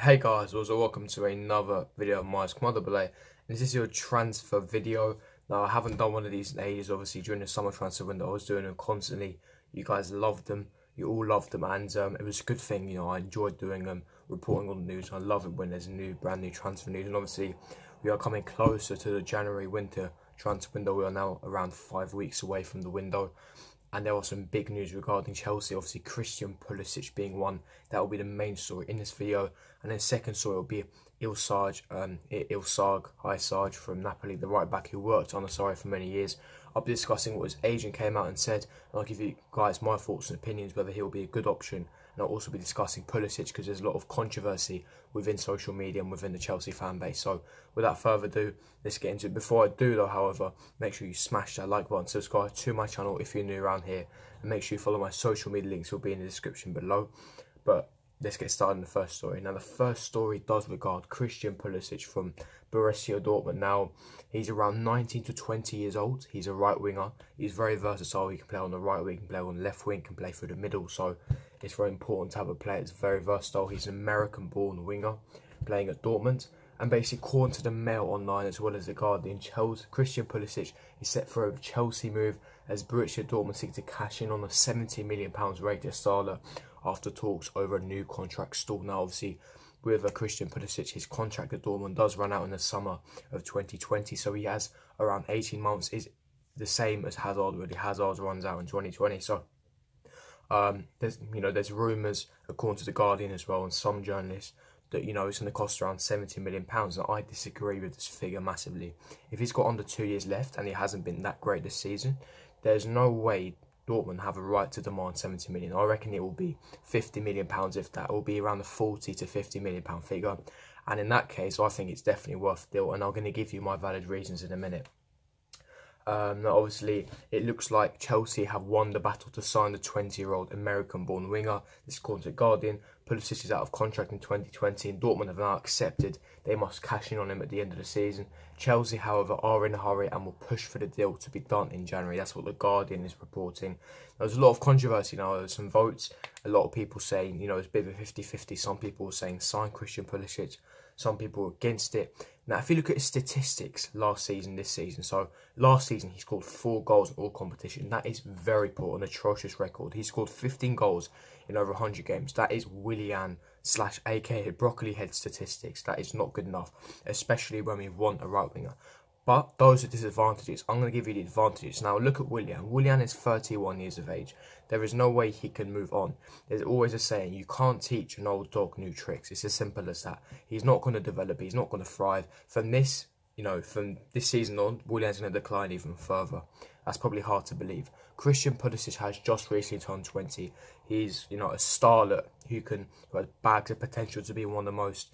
Hey guys, also welcome to another video of mine, Mother Belay, and this is your transfer video. Now I haven't done one of these in ages. Obviously during the summer transfer window I was doing them constantly. You guys loved them, you all loved them, and it was a good thing. You know, I enjoyed doing them, reporting on the news. I love it when there's brand new transfer news, and obviously we are coming closer to the January winter transfer window. We are now around 5 weeks away from the window. And there are some big news regarding Chelsea. Obviously, Christian Pulisic being one. That will be the main story in this video. And then second story will be Hysaj from Napoli, the right back who worked on the side for many years. I'll be discussing what his agent came out and said. And I'll give you guys my thoughts and opinions, whether he'll be a good option. And I'll also be discussing Pulisic because there's a lot of controversy within social media and within the Chelsea fan base. So without further ado, let's get into it. Before I do though, however, make sure you smash that like button, subscribe to my channel if you're new around here, and make sure you follow my social media links, will be in the description below. But let's get started in the first story. Now the first story does regard Christian Pulisic from Borussia Dortmund. Now he's around 19 to 20 years old. He's a right winger. He's very versatile. He can play on the right wing, can play on the left wing, can play through the middle. So it's very important to have a player that's very versatile. He's an American-born winger playing at Dortmund. And basically, according to the Mail Online as well as the Guardian, Christian Pulisic is set for a Chelsea move as Borussia Dortmund seek to cash in on a £70 million rated starter after talks over a new contract stall. Now, obviously, with Christian Pulisic, his contract at Dortmund does run out in the summer of 2020, so he has around 18 months. Is the same as Hazard. Really, Hazard runs out in 2020, so. There's rumours, according to the Guardian as well, and some journalists, that it's going to cost around £70 million. And I disagree with this figure massively. If he's got under 2 years left and he hasn't been that great this season, there's no way Dortmund have a right to demand £70 million. I reckon it will be £50 million, if that. It will be around the £40 to £50 million figure. And in that case, I think it's definitely worth the deal. And I'm going to give you my valid reasons in a minute. Now obviously, it looks like Chelsea have won the battle to sign the 20-year-old American-born winger. This is according to the Guardian. Pulisic is out of contract in 2020 and Dortmund have now accepted they must cash in on him at the end of the season. Chelsea, however, are in a hurry and will push for the deal to be done in January. That's what the Guardian is reporting. There's a lot of controversy now. There's some votes. A lot of people saying, it's a bit of a 50-50. Some people are saying sign Christian Pulisic. Some people are against it. Now, if you look at his statistics last season, this season, so last season he scored 4 goals in all competition. That is very poor, an atrocious record. He scored 15 goals in over 100 games. That is Willian/aka Broccoli Head statistics. That is not good enough, especially when we want a right winger. But those are disadvantages. I'm going to give you the advantages. Now, look at Willian. Willian is 31 years of age. There is no way he can move on. There's always a saying, you can't teach an old dog new tricks. It's as simple as that. He's not going to develop. He's not going to thrive. From this season on, Willian's going to decline even further. That's probably hard to believe. Christian Pulisic has just recently turned 20. He's, a starlet who has bags of potential to be one of the most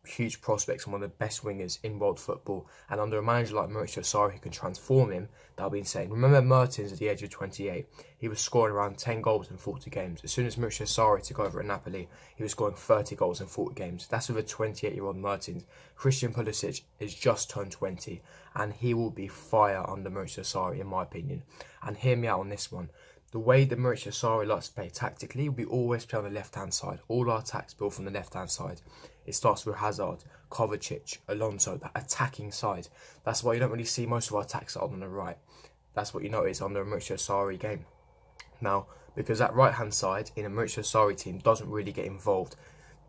huge prospects and one of the best wingers in world football, and under a manager like Maurizio Sarri who can transform him, that'll be insane. Remember Mertens at the age of 28, he was scoring around 10 goals in 40 games. As soon as Maurizio Sarri took over at Napoli, he was scoring 30 goals in 40 games. That's with a 28-year-old Mertens. Christian Pulisic is just turned 20 and he will be fire under Maurizio Sarri in my opinion. And hear me out on this one. The way that Maurizio Sarri likes to play tactically, we always play on the left-hand side. All our attacks built from the left-hand side. It starts with Hysaj, Kovacic, Alonso, that attacking side. That's why you don't really see most of our attacks on the right. That's what you notice under a Maurizio Sarri game. Now, because that right-hand side in a Maurizio Sarri team doesn't really get involved.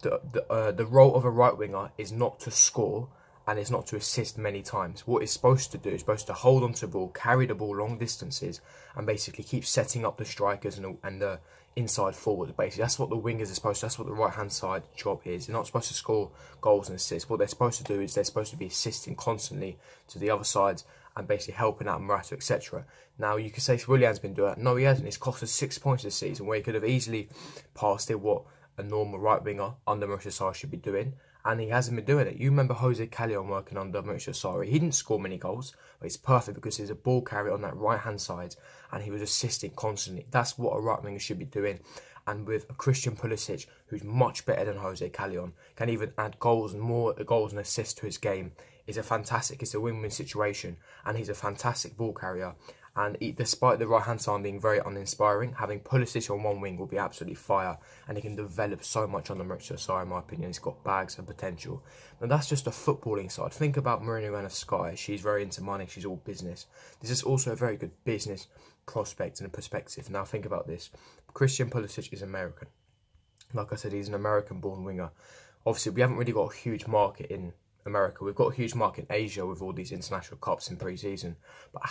The role of a right winger is not to score, and it's not to assist many times. What it's supposed to do is supposed to hold on to the ball, carry the ball long distances, and basically keep setting up the strikers and the inside forward. Basically, that's what the wingers are supposed to. That's what the right-hand side job is. They're not supposed to score goals and assists. What they're supposed to do is they're supposed to be assisting constantly to the other sides and basically helping out Morata, etc. Now, you could say Willian's been doing that. No, he hasn't. It's cost us 6 points this season, where he could have easily passed it what a normal right winger under Maurizio Sarri should be doing. And he hasn't been doing it. You remember Jose Callejon working under Maurizio Sarri. He didn't score many goals, but it's perfect because he's a ball carrier on that right-hand side and he was assisting constantly. That's what a right winger should be doing. And with a Christian Pulisic, who's much better than Jose Callejon, can even add goals and more goals and assists to his game, it's a win-win situation. And he's a fantastic ball carrier. And despite the right-hand side being very uninspiring, having Pulisic on one wing will be absolutely fire. And he can develop so much on the Mauricio Sarri, in my opinion. He's got bags of potential. Now, that's just a footballing side. Think about Marina and Sky. She's very into money. She's all business. This is also a very good business prospect and a perspective. Now, think about this. Christian Pulisic is American. Like I said, he's an American-born winger. Obviously, we haven't really got a huge market in America. We've got a huge market in Asia with all these international cups in pre-season. But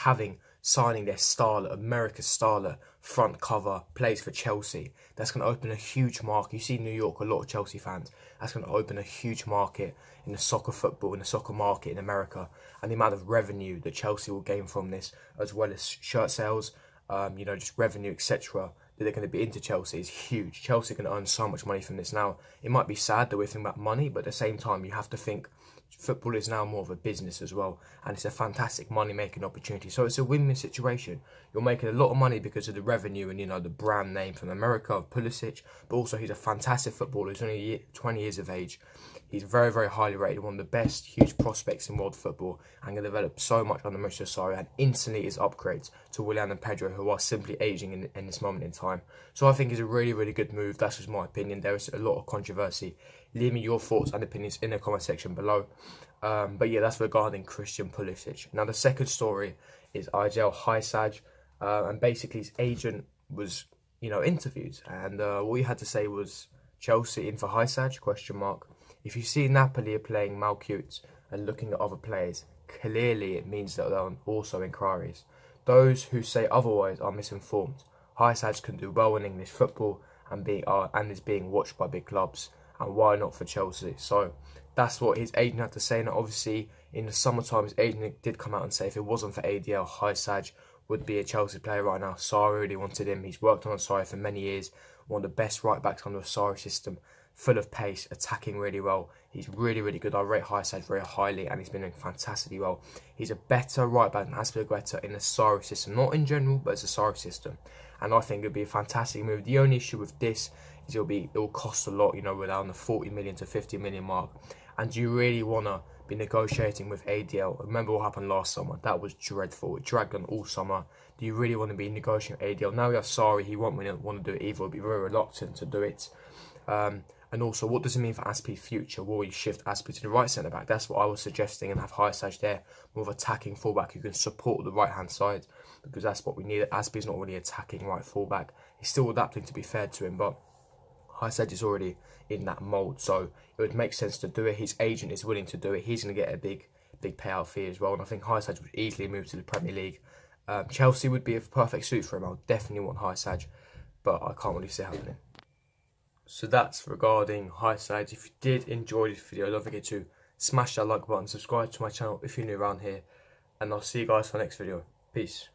signing their starlet, America's starlet, front cover, plays for Chelsea, that's going to open a huge market. You see New York, a lot of Chelsea fans. That's going to open a huge market in the soccer football, in the soccer market in America. And the amount of revenue that Chelsea will gain from this, as well as shirt sales, just revenue, etc., that they're going to be into Chelsea is huge. Chelsea can earn so much money from this now. It might be sad that we're thinking about money, but at the same time, you have to think football is now more of a business as well, and it's a fantastic money-making opportunity. So it's a win-win situation. You're making a lot of money because of the revenue and, the brand name from America of Pulisic, but also he's a fantastic footballer. He's only 20 years of age. He's very, very highly rated, one of the best huge prospects in world football, and can develop so much under Mauricio Sarri, and instantly is upgrades to Willian and Pedro, who are simply aging in this moment in time. So I think it's a really, really good move. That's just my opinion. There is a lot of controversy. Leave me your thoughts and opinions in the comment section below. But yeah, that's regarding Christian Pulisic. Now, the second story is Hysaj, and basically his agent was, interviewed, and what he had to say was Chelsea in for Hysaj, question mark. If you see Napoli are playing Malcute and looking at other players, clearly it means that there are also inquiries. Those who say otherwise are misinformed. Hysaj can do well in English football and is being watched by big clubs, and why not for Chelsea? So that's what his agent had to say. Now, obviously, in the summertime, his agent did come out and say if it wasn't for ADL, Hysaj would be a Chelsea player right now. Sarri really wanted him. He's worked on Sarri for many years. One of the best right-backs under a Sarri system. Full of pace, attacking really well. He's really, really good. I rate Hysaj very highly, and he's been doing fantastically well. He's a better right-back than Azpilicueta in the Sarri system. Not in general, but it's a Sarri system. And I think it would be a fantastic move. The only issue with this is it will cost a lot, around the 40 million to 50 million mark. And do you really want to be negotiating with ADL? Remember what happened last summer? That was dreadful. It dragged on all summer. Do you really want to be negotiating with ADL? Now we have Sarri. He won't really want to do it either. He'll be very reluctant to do it. And also, what does it mean for Azpi's future? Will he shift Azpi to the right centre-back? That's what I was suggesting, and have Hysaj there, more of attacking full-back who can support the right-hand side, because that's what we need. Azpi's not really attacking right full-back. He's still adapting, to be fair to him, but Hysaj is already in that mould, so it would make sense to do it. His agent is willing to do it. He's going to get a big payout fee as well, and I think Hysaj would easily move to the Premier League. Chelsea would be a perfect suit for him. I would definitely want Hysaj, but I can't really see it happening. So that's regarding Hysaj. If you did enjoy this video, don't forget to smash that like button, subscribe to my channel if you're new around here, and I'll see you guys for the next video. Peace.